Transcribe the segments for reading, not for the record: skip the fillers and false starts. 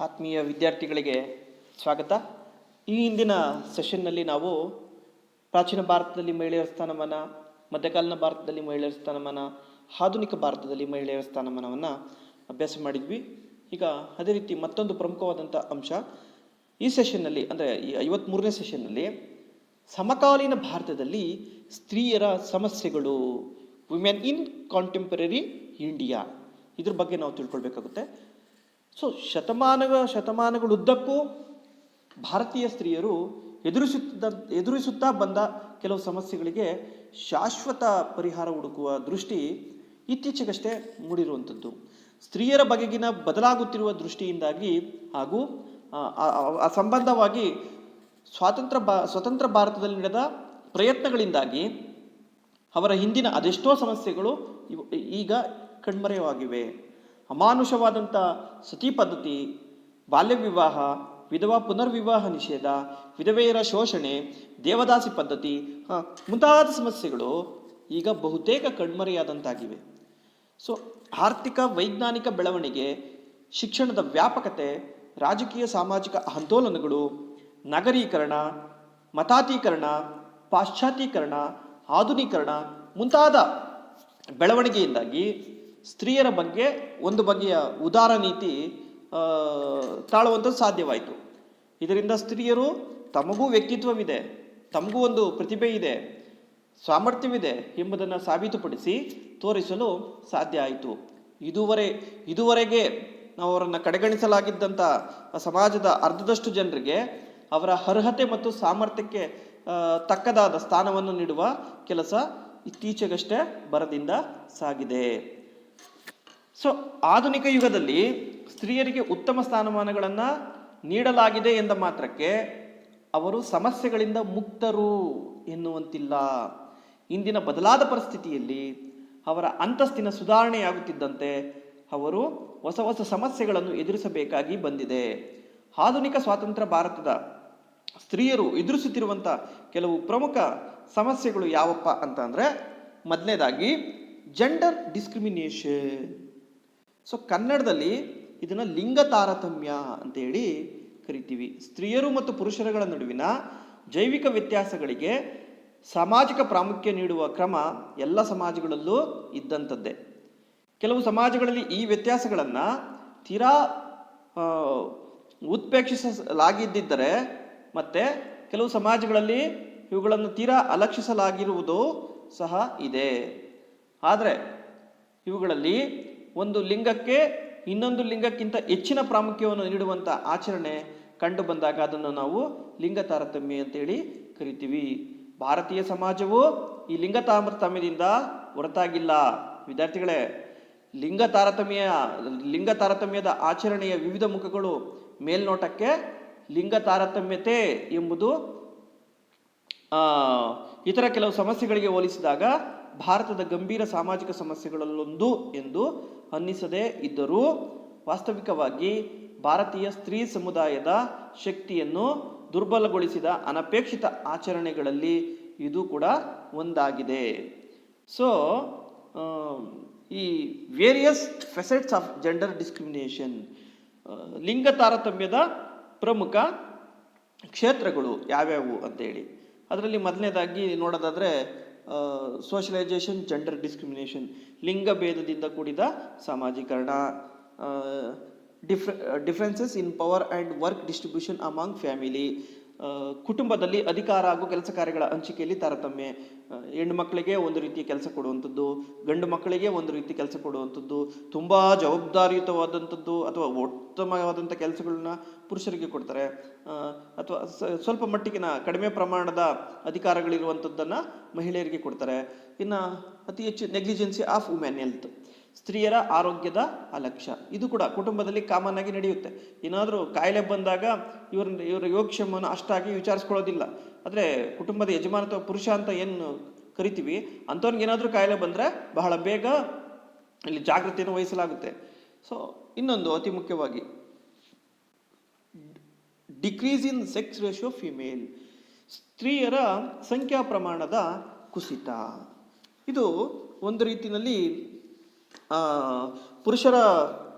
ಆತ್ಮೀಯ ವಿದ್ಯಾರ್ಥಿಗಳಿಗೆ ಸ್ವಾಗತ. ಈ ಹಿಂದಿನ ಸೆಷನ್ನಲ್ಲಿ ನಾವು ಪ್ರಾಚೀನ ಭಾರತದಲ್ಲಿ ಮಹಿಳೆಯರ ಸ್ಥಾನಮಾನ, ಮಧ್ಯಕಾಲೀನ ಭಾರತದಲ್ಲಿ ಮಹಿಳೆಯರ ಸ್ಥಾನಮಾನ, ಆಧುನಿಕ ಭಾರತದಲ್ಲಿ ಮಹಿಳೆಯರ ಸ್ಥಾನಮಾನವನ್ನು ಅಭ್ಯಾಸ ಮಾಡಿದ್ವಿ. ಈಗ ಅದೇ ರೀತಿ ಮತ್ತೊಂದು ಪ್ರಮುಖವಾದಂಥ ಅಂಶ ಈ ಸೆಷನ್ನಲ್ಲಿ, ಅಂದರೆ ಈ 53ನೇ ಸೆಷನ್ನಲ್ಲಿ ಸಮಕಾಲೀನ ಭಾರತದಲ್ಲಿ ಸ್ತ್ರೀಯರ ಸಮಸ್ಯೆಗಳು, ವುಮೆನ್ ಇನ್ ಕಾಂಟೆಂಪರರಿ ಇಂಡಿಯಾ, ಇದ್ರ ಬಗ್ಗೆ ನಾವು ತಿಳ್ಕೊಳ್ಬೇಕಾಗುತ್ತೆ. ಸೊ ಶತಮಾನಗಳುದ್ದಕ್ಕೂ ಭಾರತೀಯ ಸ್ತ್ರೀಯರು ಎದುರಿಸುತ್ತಾ ಬಂದ ಕೆಲವು ಸಮಸ್ಯೆಗಳಿಗೆ ಶಾಶ್ವತ ಪರಿಹಾರ ಹುಡುಕುವ ದೃಷ್ಟಿ ಇತ್ತೀಚೆಗಷ್ಟೇ ಮೂಡಿರುವಂಥದ್ದು. ಸ್ತ್ರೀಯರ ಬಗೆಗಿನ ಬದಲಾಗುತ್ತಿರುವ ದೃಷ್ಟಿಯಿಂದಾಗಿ ಹಾಗೂ ಆ ಸಂಬಂಧವಾಗಿ ಸ್ವತಂತ್ರ ಭಾರತದಲ್ಲಿ ನಡೆದ ಪ್ರಯತ್ನಗಳಿಂದಾಗಿ ಅವರ ಹಿಂದಿನ ಅದೆಷ್ಟೋ ಸಮಸ್ಯೆಗಳು ಈಗ ಕಣ್ಮರೆಯಾಗಿವೆ. ಅಮಾನುಷವಾದಂಥ ಸತಿ ಪದ್ಧತಿ, ಬಾಲ್ಯ ವಿವಾಹ, ವಿಧವಾ ಪುನರ್ವಿವಾಹ ನಿಷೇಧ, ವಿಧವೆಯರ ಶೋಷಣೆ, ದೇವದಾಸಿ ಪದ್ಧತಿ ಮುಂತಾದ ಸಮಸ್ಯೆಗಳು ಈಗ ಬಹುತೇಕ ಕಣ್ಮರೆಯಾದಂತಾಗಿವೆ. ಸೊ ಆರ್ಥಿಕ ವೈಜ್ಞಾನಿಕ ಬೆಳವಣಿಗೆ, ಶಿಕ್ಷಣದ ವ್ಯಾಪಕತೆ, ರಾಜಕೀಯ ಸಾಮಾಜಿಕ ಆಂದೋಲನಗಳು, ನಗರೀಕರಣ, ಮತಾತೀಕರಣ, ಪಾಶ್ಚಾತ್ಯೀಕರಣ, ಆಧುನೀಕರಣ ಮುಂತಾದ ಬೆಳವಣಿಗೆಯಿಂದಾಗಿ ಸ್ತ್ರೀಯರ ಬಗ್ಗೆ ಒಂದು ಬಗೆಯ ಉದಾರ ನೀತಿ ತಾಳುವಂಥದ್ದು ಸಾಧ್ಯವಾಯಿತು. ಇದರಿಂದ ಸ್ತ್ರೀಯರು ತಮಗೂ ವ್ಯಕ್ತಿತ್ವವಿದೆ, ತಮಗೂ ಒಂದು ಪ್ರತಿಭೆ ಇದೆ, ಸಾಮರ್ಥ್ಯವಿದೆ ಎಂಬುದನ್ನು ಸಾಬೀತುಪಡಿಸಿ ತೋರಿಸಲು ಸಾಧ್ಯ ಆಯಿತು. ಇದುವರೆಗೆ ನಾವು ಅವರನ್ನು ಕಡೆಗಣಿಸಲಾಗಿದ್ದಂಥ ಸಮಾಜದ ಅರ್ಧದಷ್ಟು ಜನರಿಗೆ ಅವರ ಅರ್ಹತೆ ಮತ್ತು ಸಾಮರ್ಥ್ಯಕ್ಕೆ ತಕ್ಕದಾದ ಸ್ಥಾನವನ್ನು ನೀಡುವ ಕೆಲಸ ಇತ್ತೀಚೆಗಷ್ಟೇ ಭರದಿಂದ ಸಾಗಿದೆ. ಸೊ ಆಧುನಿಕ ಯುಗದಲ್ಲಿ ಸ್ತ್ರೀಯರಿಗೆ ಉತ್ತಮ ಸ್ಥಾನಮಾನಗಳನ್ನು ನೀಡಲಾಗಿದೆ ಎಂದ ಮಾತ್ರಕ್ಕೆ ಅವರು ಸಮಸ್ಯೆಗಳಿಂದ ಮುಕ್ತರು ಎನ್ನುವಂತಿಲ್ಲ. ಇಂದಿನ ಬದಲಾದ ಪರಿಸ್ಥಿತಿಯಲ್ಲಿ ಅವರ ಅಂತಸ್ತಿನ ಸುಧಾರಣೆಯಾಗುತ್ತಿದ್ದಂತೆ ಅವರು ಹೊಸ ಹೊಸ ಸಮಸ್ಯೆಗಳನ್ನು ಎದುರಿಸಬೇಕಾಗಿ ಬಂದಿದೆ. ಆಧುನಿಕ ಸ್ವಾತಂತ್ರ್ಯ ಭಾರತದ ಸ್ತ್ರೀಯರು ಎದುರಿಸುತ್ತಿರುವಂಥ ಕೆಲವು ಪ್ರಮುಖ ಸಮಸ್ಯೆಗಳು ಯಾವಪ್ಪ ಅಂತ ಅಂದರೆ, ಮೊದಲನೇದಾಗಿ ಜೆಂಡರ್ ಡಿಸ್ಕ್ರಿಮಿನೇಷನ್. ಸೊ ಕನ್ನಡದಲ್ಲಿ ಇದನ್ನು ಲಿಂಗ ತಾರತಮ್ಯ ಅಂತೇಳಿ ಕರಿತೀವಿ. ಸ್ತ್ರೀಯರು ಮತ್ತು ಪುರುಷರುಗಳ ನಡುವಿನ ಜೈವಿಕ ವ್ಯತ್ಯಾಸಗಳಿಗೆ ಸಾಮಾಜಿಕ ಪ್ರಾಮುಖ್ಯ ನೀಡುವ ಕ್ರಮ ಎಲ್ಲ ಸಮಾಜಗಳಲ್ಲೂ ಇದ್ದಂಥದ್ದೇ. ಕೆಲವು ಸಮಾಜಗಳಲ್ಲಿ ಈ ವ್ಯತ್ಯಾಸಗಳನ್ನು ತೀರಾ ಉತ್ಪ್ರೇಕ್ಷಿಸಲಾಗಿದ್ದರೆ ಮತ್ತೆ ಕೆಲವು ಸಮಾಜಗಳಲ್ಲಿ ಇವುಗಳನ್ನು ತೀರಾ ಅಲಕ್ಷಿಸಲಾಗಿರುವುದು ಸಹ ಇದೆ. ಆದರೆ ಇವುಗಳಲ್ಲಿ ಒಂದು ಲಿಂಗಕ್ಕೆ ಇನ್ನೊಂದು ಲಿಂಗಕ್ಕಿಂತ ಹೆಚ್ಚಿನ ಪ್ರಾಮುಖ್ಯವನ್ನು ನೀಡುವಂಥ ಆಚರಣೆ ಕಂಡು ಬಂದಾಗ ಅದನ್ನು ನಾವು ಲಿಂಗ ತಾರತಮ್ಯ ಅಂತೇಳಿ ಕರಿತೀವಿ. ಭಾರತೀಯ ಸಮಾಜವು ಈ ಲಿಂಗ ತಾರತಮ್ಯದಿಂದ ಹೊರತಾಗಿಲ್ಲ. ವಿದ್ಯಾರ್ಥಿಗಳೇ, ಲಿಂಗ ತಾರತಮ್ಯದ ಆಚರಣೆಯ ವಿವಿಧ ಮುಖಗಳು ಮೇಲ್ನೋಟಕ್ಕೆ ಲಿಂಗ ತಾರತಮ್ಯತೆ ಎಂಬುದು ಇತರ ಕೆಲವು ಸಮಸ್ಯೆಗಳಿಗೆ ಹೋಲಿಸಿದಾಗ ಭಾರತದ ಗಂಭೀರ ಸಾಮಾಜಿಕ ಸಮಸ್ಯೆಗಳಲ್ಲೊಂದು ಎಂದು ಅನ್ನಿಸದೇ ಇದ್ದರೂ ವಾಸ್ತವಿಕವಾಗಿ ಭಾರತೀಯ ಸ್ತ್ರೀ ಸಮುದಾಯದ ಶಕ್ತಿಯನ್ನು ದುರ್ಬಲಗೊಳಿಸಿದ ಅನಪೇಕ್ಷಿತ ಆಚರಣೆಗಳಲ್ಲಿ ಇದು ಕೂಡ ಒಂದಾಗಿದೆ. ಸೊ ಈ various facets of gender discrimination, ಲಿಂಗ ತಾರತಮ್ಯದ ಪ್ರಮುಖ ಕ್ಷೇತ್ರಗಳು ಯಾವ್ಯಾವು ಅಂತೇಳಿ, ಅದರಲ್ಲಿ ಮೊದಲನೇದಾಗಿ ನೋಡೋದಾದರೆ ಸೋಷಲೈಸೇಷನ್, ಜೆಂಡರ್ ಡಿಸ್ಕ್ರಿಮಿನೇಷನ್, ಲಿಂಗ ಭೇದದಿಂದ ಕೂಡಿದ ಸಾಮಾಜೀಕರಣ, differences in power and work distribution among family, ಕುಟುಂಬದಲ್ಲಿ ಅಧಿಕಾರ ಹಾಗೂ ಕೆಲಸ ಕಾರ್ಯಗಳ ಹಂಚಿಕೆಯಲ್ಲಿ ತಾರತಮ್ಯ, ಹೆಣ್ಣು ಮಕ್ಕಳಿಗೆ ಒಂದು ರೀತಿಯ ಕೆಲಸ ಕೊಡುವಂಥದ್ದು, ಗಂಡು ಮಕ್ಕಳಿಗೆ ಒಂದು ರೀತಿ ಕೆಲಸ ಕೊಡುವಂಥದ್ದು, ತುಂಬ ಜವಾಬ್ದಾರಿಯುತವಾದಂಥದ್ದು ಅಥವಾ ಉತ್ತಮವಾದಂಥ ಕೆಲಸಗಳನ್ನ ಪುರುಷರಿಗೆ ಕೊಡ್ತಾರೆ, ಅಥವಾ ಸ್ವಲ್ಪ ಮಟ್ಟಿಗಿನ ಕಡಿಮೆ ಪ್ರಮಾಣದ ಅಧಿಕಾರಗಳಿರುವಂಥದ್ದನ್ನು ಮಹಿಳೆಯರಿಗೆ ಕೊಡ್ತಾರೆ. ಇನ್ನು ಅತಿ ಹೆಚ್ಚು ನೆಗ್ಲಿಜೆನ್ಸಿ ಆಫ್ ವುಮೆನ್ ಹೆಲ್ತ್, ಸ್ತ್ರೀಯರ ಆರೋಗ್ಯದ ಅಲಕ್ಷ್ಯ, ಇದು ಕೂಡ ಕುಟುಂಬದಲ್ಲಿ ಕಾಮನ್ ಆಗಿ ನಡೆಯುತ್ತೆ. ಏನಾದರೂ ಕಾಯಿಲೆ ಬಂದಾಗ ಇವರ ಯೋಗಕ್ಷೇಮವನ್ನು ಅಷ್ಟಾಗಿ ವಿಚಾರಿಸ್ಕೊಳ್ಳೋದಿಲ್ಲ. ಆದರೆ ಕುಟುಂಬದ ಯಜಮಾನತ್ವ ಪುರುಷ ಅಂತ ಏನು ಕರಿತೀವಿ, ಅಂಥವ್ರಿಗೆ ಏನಾದರೂ ಕಾಯಿಲೆ ಬಂದರೆ ಬಹಳ ಬೇಗ ಇಲ್ಲಿ ಜಾಗೃತಿಯನ್ನು ವಹಿಸಲಾಗುತ್ತೆ. ಸೊ ಇನ್ನೊಂದು ಅತಿ ಮುಖ್ಯವಾಗಿ decrease in sex ratio female, ಸ್ತ್ರೀಯರ ಸಂಖ್ಯಾ ಪ್ರಮಾಣದ ಕುಸಿತ. ಇದು ಒಂದು ರೀತಿಯಲ್ಲಿ ಪುರುಷರ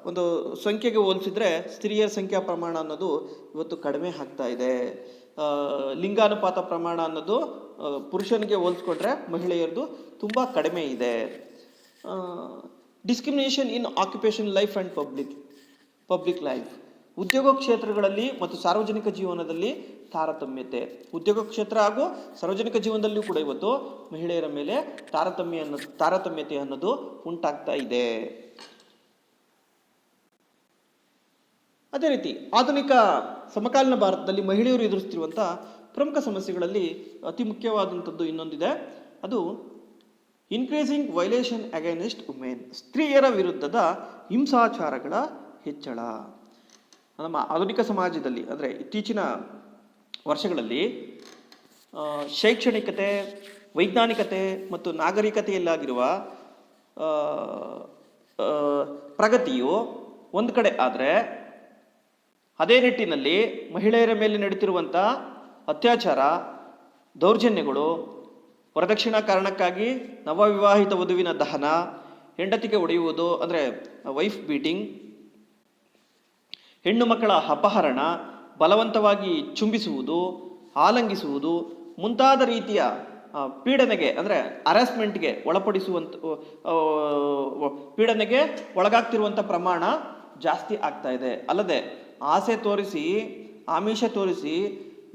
ಒಂದು ಸಂಖ್ಯೆಗೆ ಹೋಲಿಸಿದ್ರೆ ಸ್ತ್ರೀಯರ ಸಂಖ್ಯಾ ಪ್ರಮಾಣ ಅನ್ನೋದು ಇವತ್ತು ಕಡಿಮೆ ಆಗ್ತಾ ಇದೆ. ಲಿಂಗಾನುಪಾತ ಪ್ರಮಾಣ ಅನ್ನೋದು ಪುರುಷನಿಗೆ ಹೋಲಿಸ್ಕೊಂಡ್ರೆ ಮಹಿಳೆಯರದು ತುಂಬ ಕಡಿಮೆ ಇದೆ. Discrimination in occupation life and public life, ಉದ್ಯೋಗ ಕ್ಷೇತ್ರಗಳಲ್ಲಿ ಮತ್ತು ಸಾರ್ವಜನಿಕ ಜೀವನದಲ್ಲಿ ಉದ್ಯೋಗ ಕ್ಷೇತ್ರ ಹಾಗೂ ಸಾರ್ವಜನಿಕ ಜೀವನದಲ್ಲಿಯೂ ಕೂಡ ಇವತ್ತು ಮಹಿಳೆಯರ ಮೇಲೆ ತಾರತಮ್ಯತೆ ಅನ್ನೋದು ಉಂಟಾಗ್ತಾ ಇದೆ. ಅದೇ ರೀತಿ ಆಧುನಿಕ ಸಮಕಾಲೀನ ಭಾರತದಲ್ಲಿ ಮಹಿಳೆಯರು ಎದುರಿಸ್ತಿರುವಂಥ ಪ್ರಮುಖ ಸಮಸ್ಯೆಗಳಲ್ಲಿ ಅತಿ ಮುಖ್ಯವಾದಂಥದ್ದು ಇನ್ನೊಂದಿದೆ. ಅದು ಇನ್ಕ್ರೀಸಿಂಗ್ ವೈಲೇಷನ್ ಅಗೈನೆಸ್ಟ್ ವುಮೆನ್, ಸ್ತ್ರೀಯರ ವಿರುದ್ಧದ ಹಿಂಸಾಚಾರಗಳ ಹೆಚ್ಚಳ. ನಮ್ಮ ಆಧುನಿಕ ಸಮಾಜದಲ್ಲಿ ಅಂದರೆ ಇತ್ತೀಚಿನ ವರ್ಷಗಳಲ್ಲಿ ಶೈಕ್ಷಣಿಕತೆ, ವೈಜ್ಞಾನಿಕತೆ ಮತ್ತು ನಾಗರಿಕತೆಯಲ್ಲಾಗಿರುವ ಪ್ರಗತಿಯು ಒಂದು ಕಡೆ ಆದರೆ, ಅದೇ ನಿಟ್ಟಿನಲ್ಲಿ ಮಹಿಳೆಯರ ಮೇಲೆ ನಡೀತಿರುವಂಥ ಅತ್ಯಾಚಾರ, ದೌರ್ಜನ್ಯಗಳು, ವರದಕ್ಷಿಣಾ ಕಾರಣಕ್ಕಾಗಿ ನವವಿವಾಹಿತ ವಧುವಿನ ದಹನ, ಹೆಂಡತಿಗೆ ಹೊಡೆಯುವುದು ಅಂದರೆ ವೈಫ್ ಬೀಟಿಂಗ್, ಹೆಣ್ಣು ಮಕ್ಕಳ ಅಪಹರಣ, ಬಲವಂತವಾಗಿ ಚುಂಬಿಸುವುದು, ಆಲಂಗಿಸುವುದು ಮುಂತಾದ ರೀತಿಯ ಪೀಡನೆಗೆ ಅಂದರೆ ಹರಾಸ್ಮೆಂಟ್ಗೆ ಪೀಡನೆಗೆ ಒಳಗಾಗ್ತಿರುವಂಥ ಪ್ರಮಾಣ ಜಾಸ್ತಿ ಆಗ್ತಾ ಇದೆ. ಅಲ್ಲದೆ ಆಸೆ ತೋರಿಸಿ, ಆಮಿಷ ತೋರಿಸಿ,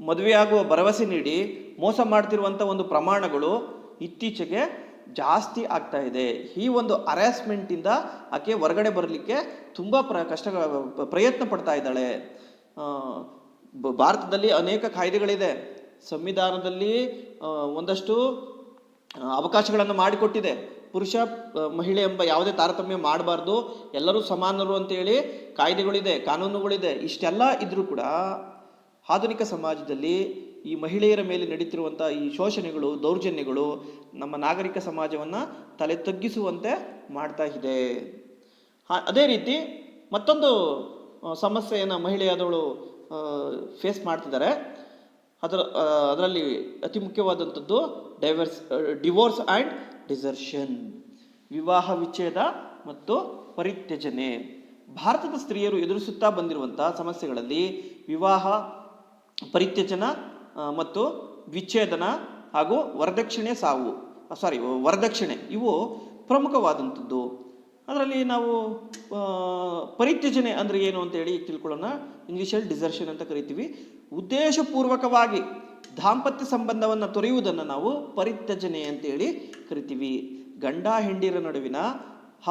ಮದುವೆಯಾಗುವ ಭರವಸೆ ನೀಡಿ ಮೋಸ ಮಾಡ್ತಿರುವಂಥ ಒಂದು ಪ್ರಮಾಣಗಳು ಇತ್ತೀಚೆಗೆ ಜಾಸ್ತಿ ಆಗ್ತಾ ಇದೆ. ಈ ಒಂದು ಹರಾಸ್ಮೆಂಟಿಂದ ಆಕೆ ಹೊರಗಡೆ ಬರಲಿಕ್ಕೆ ತುಂಬ ಪ್ರಯತ್ನ ಪಡ್ತಾ ಇದ್ದಾಳೆ. ಭಾರತದಲ್ಲಿ ಅನೇಕ ಕಾಯ್ದೆಗಳಿದೆ, ಸಂವಿಧಾನದಲ್ಲಿ ಒಂದಷ್ಟು ಅವಕಾಶಗಳನ್ನು ಮಾಡಿಕೊಟ್ಟಿದೆ. ಪುರುಷ ಮಹಿಳೆ ಎಂಬ ಯಾವುದೇ ತಾರತಮ್ಯ ಮಾಡಬಾರ್ದು, ಎಲ್ಲರೂ ಸಮಾನರು ಅಂತೇಳಿ ಕಾಯ್ದೆಗಳಿದೆ, ಕಾನೂನುಗಳಿದೆ. ಇಷ್ಟೆಲ್ಲ ಇದ್ರೂ ಕೂಡ ಆಧುನಿಕ ಸಮಾಜದಲ್ಲಿ ಈ ಮಹಿಳೆಯರ ಮೇಲೆ ನಡೀತಿರುವಂಥ ಈ ಶೋಷಣೆಗಳು, ದೌರ್ಜನ್ಯಗಳು ನಮ್ಮ ನಾಗರಿಕ ಸಮಾಜವನ್ನು ತಲೆ ತಗ್ಗಿಸುವಂತೆ ಮಾಡ್ತಾ ಇದೆ. ಅದೇ ರೀತಿ ಮತ್ತೊಂದು ಸಮಸ್ಯೆಯನ್ನು ಮಹಿಳೆಯಾದವಳು ಫೇಸ್ ಮಾಡ್ತಿದ್ದಾರೆ. ಅದರಲ್ಲಿ ಅತಿ ಮುಖ್ಯವಾದಂಥದ್ದು ಡಿವೋರ್ಸ್ ಆ್ಯಂಡ್ ಡಿಸರ್ಷನ್, ವಿವಾಹ ವಿಚ್ಛೇದ ಮತ್ತು ಪರಿತ್ಯಜನೆ. ಭಾರತದ ಸ್ತ್ರೀಯರು ಎದುರಿಸುತ್ತಾ ಬಂದಿರುವಂಥ ಸಮಸ್ಯೆಗಳಲ್ಲಿ ವಿವಾಹ, ಪರಿತ್ಯಜನ ಮತ್ತು ವಿಚ್ಛೇದನ ಹಾಗೂ ವರದಕ್ಷಿಣೆ ಇವು ಪ್ರಮುಖವಾದಂಥದ್ದು. ಅದರಲ್ಲಿ ನಾವು ಪರಿತ್ಯಜನೆ ಅಂದರೆ ಏನು ಅಂತೇಳಿ ತಿಳ್ಕೊಳ್ಳೋಣ. ಇಂಗ್ಲೀಷಲ್ಲಿ ಡಿಸರ್ಷನ್ ಅಂತ ಕರಿತೀವಿ. ಉದ್ದೇಶಪೂರ್ವಕವಾಗಿ ದಾಂಪತ್ಯ ಸಂಬಂಧವನ್ನು ತೊರೆಯುವುದನ್ನು ನಾವು ಪರಿತ್ಯಜನೆ ಅಂತೇಳಿ ಕರಿತೀವಿ. ಗಂಡ ಹೆಂಡಿರ ನಡುವಿನ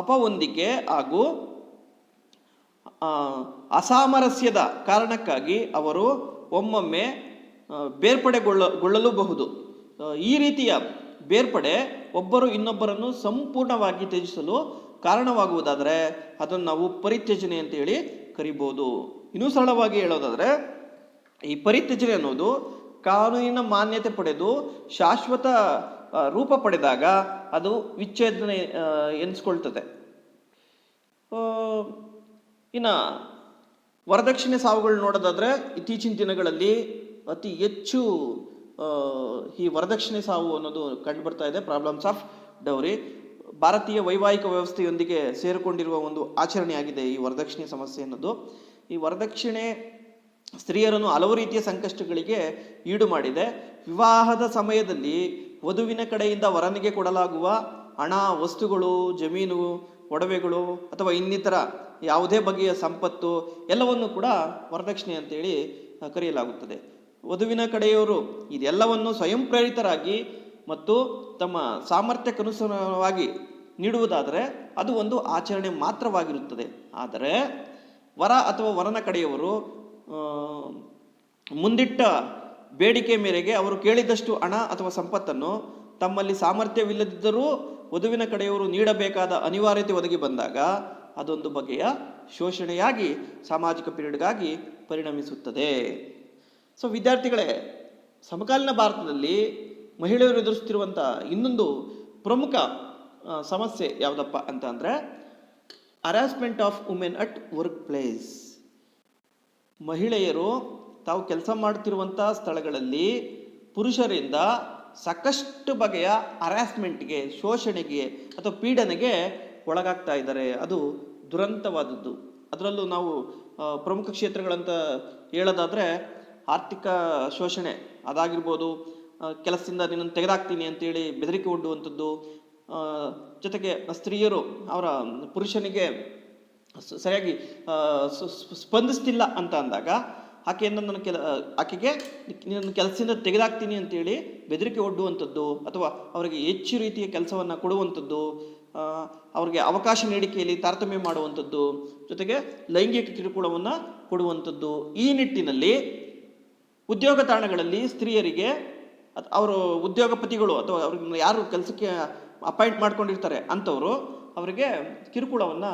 ಅಪಹೊಂದಿಕೆ ಹಾಗೂ ಅಸಾಮರಸ್ಯದ ಕಾರಣಕ್ಕಾಗಿ ಅವರು ಒಮ್ಮೊಮ್ಮೆ ಬೇರ್ಪಡೆಗೊಳ್ಳಲೂಬಹುದು. ಈ ರೀತಿಯ ಬೇರ್ಪಡೆ ಒಬ್ಬರು ಇನ್ನೊಬ್ಬರನ್ನು ಸಂಪೂರ್ಣವಾಗಿ ತ್ಯಜಿಸಲು ಕಾರಣವಾಗುವುದಾದರೆ ಅದನ್ನು ನಾವು ಪರಿತ್ಯಜನೆ ಅಂತೇಳಿ ಕರಿಬೋದು. ಇನ್ನೂ ಸರಳವಾಗಿ ಹೇಳೋದಾದರೆ ಈ ಪರಿತ್ಯಜನೆ ಅನ್ನೋದು ಕಾನೂನಿನ ಮಾನ್ಯತೆ ಪಡೆದು ಶಾಶ್ವತ ರೂಪ ಪಡೆದಾಗ ಅದು ವಿಚ್ಛೇದನೆ ಎನಿಸ್ಕೊಳ್ತದೆ. ಇನ್ನು ವರದಕ್ಷಿಣೆ ಸಾವುಗಳು ನೋಡೋದಾದರೆ ಇತ್ತೀಚಿನ ದಿನಗಳಲ್ಲಿ ಅತಿ ಹೆಚ್ಚು ಈ ವರದಕ್ಷಿಣೆ ಸಾವು ಅನ್ನೋದು ಕಂಡು ಬರ್ತಾ ಇದೆ. ಪ್ರಾಬ್ಲಮ್ಸ್ ಆಫ್ ಡೌರಿ ಭಾರತೀಯ ವೈವಾಹಿಕ ವ್ಯವಸ್ಥೆಯೊಂದಿಗೆ ಸೇರಿಕೊಂಡಿರುವ ಒಂದು ಆಚರಣೆಯಾಗಿದೆ ಈ ವರದಕ್ಷಿಣೆ ಸಮಸ್ಯೆ ಅನ್ನೋದು. ಈ ವರದಕ್ಷಿಣೆ ಸ್ತ್ರೀಯರನ್ನು ಹಲವು ರೀತಿಯ ಸಂಕಷ್ಟಗಳಿಗೆ ಈಡು ಮಾಡಿದೆ. ವಿವಾಹದ ಸಮಯದಲ್ಲಿ ವಧುವಿನ ಕಡೆಯಿಂದ ವರನಿಗೆ ಕೊಡಲಾಗುವ ಹಣ, ವಸ್ತುಗಳು, ಜಮೀನು, ಒಡವೆಗಳು ಅಥವಾ ಇನ್ನಿತರ ಯಾವುದೇ ಬಗೆಯ ಸಂಪತ್ತು ಎಲ್ಲವನ್ನು ಕೂಡ ವರದಕ್ಷಿಣೆ ಅಂತೇಳಿ ಕರೆಯಲಾಗುತ್ತದೆ. ವಧುವಿನ ಕಡೆಯವರು ಇದೆಲ್ಲವನ್ನು ಸ್ವಯಂ ಪ್ರೇರಿತರಾಗಿ ಮತ್ತು ತಮ್ಮ ಸಾಮರ್ಥ್ಯಕ್ಕನುಸಾರವಾಗಿ ನೀಡುವುದಾದರೆ ಅದು ಒಂದು ಆಚರಣೆ ಮಾತ್ರವಾಗಿರುತ್ತದೆ. ಆದರೆ ವರ ಅಥವಾ ವರನ ಕಡೆಯವರು ಮುಂದಿಟ್ಟ ಬೇಡಿಕೆ ಮೇರೆಗೆ ಅವರು ಕೇಳಿದಷ್ಟು ಹಣ ಅಥವಾ ಸಂಪತ್ತನ್ನು ತಮ್ಮಲ್ಲಿ ಸಾಮರ್ಥ್ಯವಿಲ್ಲದಿದ್ದರೂ ವಧುವಿನ ಕಡೆಯವರು ನೀಡಬೇಕಾದ ಅನಿವಾರ್ಯತೆ ಒದಗಿ ಬಂದಾಗ ಅದೊಂದು ಬಗೆಯ ಶೋಷಣೆಯಾಗಿ ಸಾಮಾಜಿಕ ಪೀರಿಯಡ್ಗಾಗಿ ಪರಿಣಮಿಸುತ್ತದೆ. ಸೊ ವಿದ್ಯಾರ್ಥಿಗಳೇ, ಸಮಕಾಲೀನ ಭಾರತದಲ್ಲಿ ಮಹಿಳೆಯರು ಎದುರಿಸ್ತಿರುವಂಥ ಇನ್ನೊಂದು ಪ್ರಮುಖ ಸಮಸ್ಯೆ ಯಾವುದಪ್ಪ ಅಂತ ಅಂದರೆ harassment of women at work place. ಮಹಿಳೆಯರು ತಾವು ಕೆಲಸ ಮಾಡ್ತಿರುವಂಥ ಸ್ಥಳಗಳಲ್ಲಿ ಪುರುಷರಿಂದ ಸಾಕಷ್ಟು ಬಗೆಯ ಹರಾಸ್ಮೆಂಟ್ಗೆ, ಶೋಷಣೆಗೆ ಅಥವಾ ಪೀಡನೆಗೆ ಒಳಗಾಗ್ತಾ ಇದ್ದಾರೆ. ಅದು ದುರಂತವಾದದ್ದು. ಅದರಲ್ಲೂ ನಾವು ಪ್ರಮುಖ ಕ್ಷೇತ್ರಗಳಂತ ಹೇಳೋದಾದರೆ ಆರ್ಥಿಕ ಶೋಷಣೆ ಅದಾಗಿರ್ಬೋದು, ಕೆಲಸದಿಂದ ನಿನ್ನನ್ನು ತೆಗೆದಾಕ್ತೀನಿ ಅಂತೇಳಿ ಬೆದರಿಕೆ ಒಡ್ಡುವಂಥದ್ದು, ಜೊತೆಗೆ ಸ್ತ್ರೀಯರು ಅವರ ಪುರುಷನಿಗೆ ಸರಿಯಾಗಿ ಸ್ಪಂದಿಸ್ತಿಲ್ಲ ಅಂತ ಅಂದಾಗ ಆಕೆಯನ್ನು ಆಕೆಗೆ ನಿನ್ನ ಕೆಲಸದಿಂದ ತೆಗೆದಾಕ್ತೀನಿ ಅಂತೇಳಿ ಬೆದರಿಕೆ ಒಡ್ಡುವಂಥದ್ದು, ಅಥವಾ ಅವರಿಗೆ ಹೆಚ್ಚು ರೀತಿಯ ಕೆಲಸವನ್ನು ಕೊಡುವಂಥದ್ದು, ಅವ್ರಿಗೆ ಅವಕಾಶ ನೀಡಿಕೆಯಲ್ಲಿ ತಾರತಮ್ಯ ಮಾಡುವಂಥದ್ದು, ಜೊತೆಗೆ ಲೈಂಗಿಕ ಕಿರುಕುಳವನ್ನು ಕೊಡುವಂಥದ್ದು. ಈ ನಿಟ್ಟಿನಲ್ಲಿ ಉದ್ಯೋಗ ತಾಣಗಳಲ್ಲಿ ಸ್ತ್ರೀಯರಿಗೆ ಅವರು ಉದ್ಯೋಗಪತಿಗಳು ಅಥವಾ ಅವ್ರಿಗೆ ಯಾರು ಕೆಲಸಕ್ಕೆ ಅಪಾಯಿಂಟ್ ಮಾಡ್ಕೊಂಡಿರ್ತಾರೆ ಅಂಥವರು ಅವರಿಗೆ ಕಿರುಕುಳವನ್ನು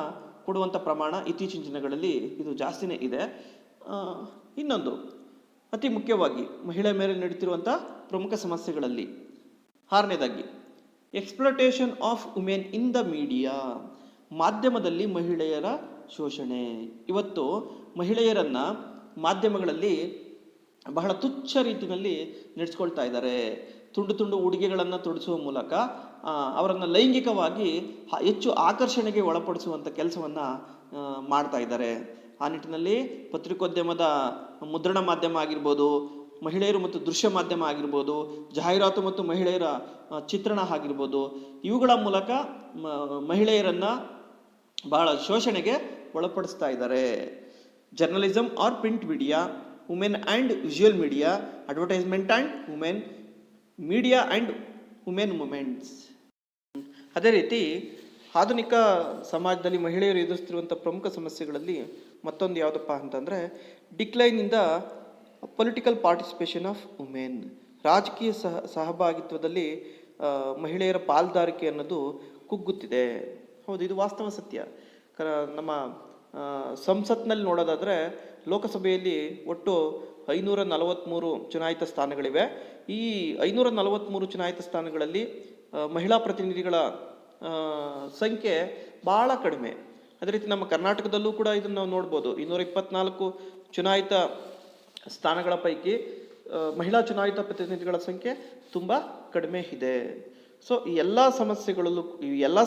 ಕೊಡುವಂಥ ಪ್ರಮಾಣ ಇತ್ತೀಚಿನ ದಿನಗಳಲ್ಲಿ ಇದು ಜಾಸ್ತಿನೇ ಇದೆ. ಇನ್ನೊಂದು ಅತಿ ಮುಖ್ಯವಾಗಿ ಮಹಿಳೆ ಮೇಲೆ ನಡೀತಿರುವಂಥ ಪ್ರಮುಖ ಸಮಸ್ಯೆಗಳಲ್ಲಿ 6ನೇದಾಗಿ exploitation of women in the media, ಮಾಧ್ಯಮದಲ್ಲಿ ಮಹಿಳೆಯರ ಶೋಷಣೆ. ಇವತ್ತು ಮಹಿಳೆಯರನ್ನು ಮಾಧ್ಯಮಗಳಲ್ಲಿ ಬಹಳ ತುಚ್ಛ ರೀತಿಯಲ್ಲಿ ನಡೆಸ್ಕೊಳ್ತಾ ಇದ್ದಾರೆ. ತುಂಡು ತುಂಡು ಉಡುಗೆಗಳನ್ನು ತೊಡಿಸುವ ಮೂಲಕ ಅವರನ್ನು ಲೈಂಗಿಕವಾಗಿ ಹೆಚ್ಚು ಆಕರ್ಷಣೆಗೆ ಒಳಪಡಿಸುವಂಥ ಕೆಲಸವನ್ನು ಮಾಡ್ತಾ ಇದ್ದಾರೆ. ಆ ನಿಟ್ಟಿನಲ್ಲಿ ಪತ್ರಿಕೋದ್ಯಮದ ಮುದ್ರಣ ಮಾಧ್ಯಮ ಆಗಿರ್ಬೋದು, ಮಹಿಳೆಯರು ಮತ್ತು ದೃಶ್ಯ ಮಾಧ್ಯಮ ಆಗಿರ್ಬೋದು, ಜಾಹೀರಾತು ಮತ್ತು ಮಹಿಳೆಯರ ಚಿತ್ರಣ ಆಗಿರ್ಬೋದು, ಇವುಗಳ ಮೂಲಕ ಮಹಿಳೆಯರನ್ನು ಬಹಳ ಶೋಷಣೆಗೆ ಒಳಪಡಿಸ್ತಾ ಇದ್ದಾರೆ. Journalism or print media, women and visual media, advertisement and women, media and women movements. ಅದೇ ರೀತಿ ಆಧುನಿಕ ಸಮಾಜದಲ್ಲಿ ಮಹಿಳೆಯರು ಎದುರಿಸ್ತಿರುವಂಥ ಪ್ರಮುಖ ಸಮಸ್ಯೆಗಳಲ್ಲಿ ಮತ್ತೊಂದು ಯಾವುದಪ್ಪ ಅಂತಂದರೆ decline in the political participation of women. ರಾಜಕೀಯ ಸಹಭಾಗಿತ್ವದಲ್ಲಿ ಮಹಿಳೆಯರ ಪಾಲ್ದಾರಿಕೆ ಅನ್ನೋದು ಕುಗ್ಗುತ್ತಿದೆ. ಹೌದು, ಇದು ವಾಸ್ತವ ಸತ್ಯ. ನಮ್ಮ ಸಂಸತ್ನಲ್ಲಿ ನೋಡೋದಾದರೆ ಲೋಕಸಭೆಯಲ್ಲಿ ಒಟ್ಟು 543 ಚುನಾಯಿತ ಸ್ಥಾನಗಳಿವೆ. ಈ 543 ಚುನಾಯಿತ ಸ್ಥಾನಗಳಲ್ಲಿ ಮಹಿಳಾ ಪ್ರತಿನಿಧಿಗಳ ಸಂಖ್ಯೆ ಭಾಳ ಕಡಿಮೆ. ಅದೇ ರೀತಿ ನಮ್ಮ ಕರ್ನಾಟಕದಲ್ಲೂ ಕೂಡ ಇದನ್ನು ನಾವು ನೋಡ್ಬೋದು. 224 ಚುನಾಯಿತ ಸ್ಥಾನಗಳ ಪೈಕಿ ಮಹಿಳಾ ಚುನಾಯಿತ ಪ್ರತಿನಿಧಿಗಳ ಸಂಖ್ಯೆ ತುಂಬ ಕಡಿಮೆ ಇದೆ. ಸೊ ಈ ಎಲ್ಲ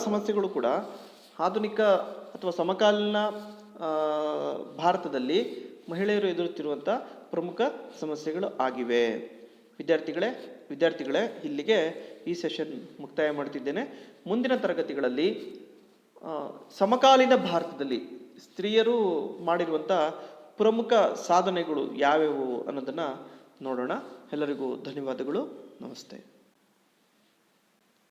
ಸಮಸ್ಯೆಗಳು ಕೂಡ ಆಧುನಿಕ ಅಥವಾ ಸಮಕಾಲೀನ ಭಾರತದಲ್ಲಿ ಮಹಿಳೆಯರು ಎದುರುತ್ತಿರುವಂಥ ಪ್ರಮುಖ ಸಮಸ್ಯೆಗಳು ಆಗಿವೆ. ವಿದ್ಯಾರ್ಥಿಗಳೇ ಇಲ್ಲಿಗೆ ಈ ಸೆಷನ್ ಮುಕ್ತಾಯ ಮಾಡ್ತಿದ್ದೇನೆ. ಮುಂದಿನ ತರಗತಿಗಳಲ್ಲಿ ಸಮಕಾಲೀನ ಭಾರತದಲ್ಲಿ ಸ್ತ್ರೀಯರು ಮಾಡಿರುವಂಥ ಪ್ರಮುಖ ಸಾಧನೆಗಳು ಯಾವ್ಯಾವು ಅನ್ನೋದನ್ನು ನೋಡೋಣ. ಎಲ್ಲರಿಗೂ ಧನ್ಯವಾದಗಳು. ನಮಸ್ತೆ.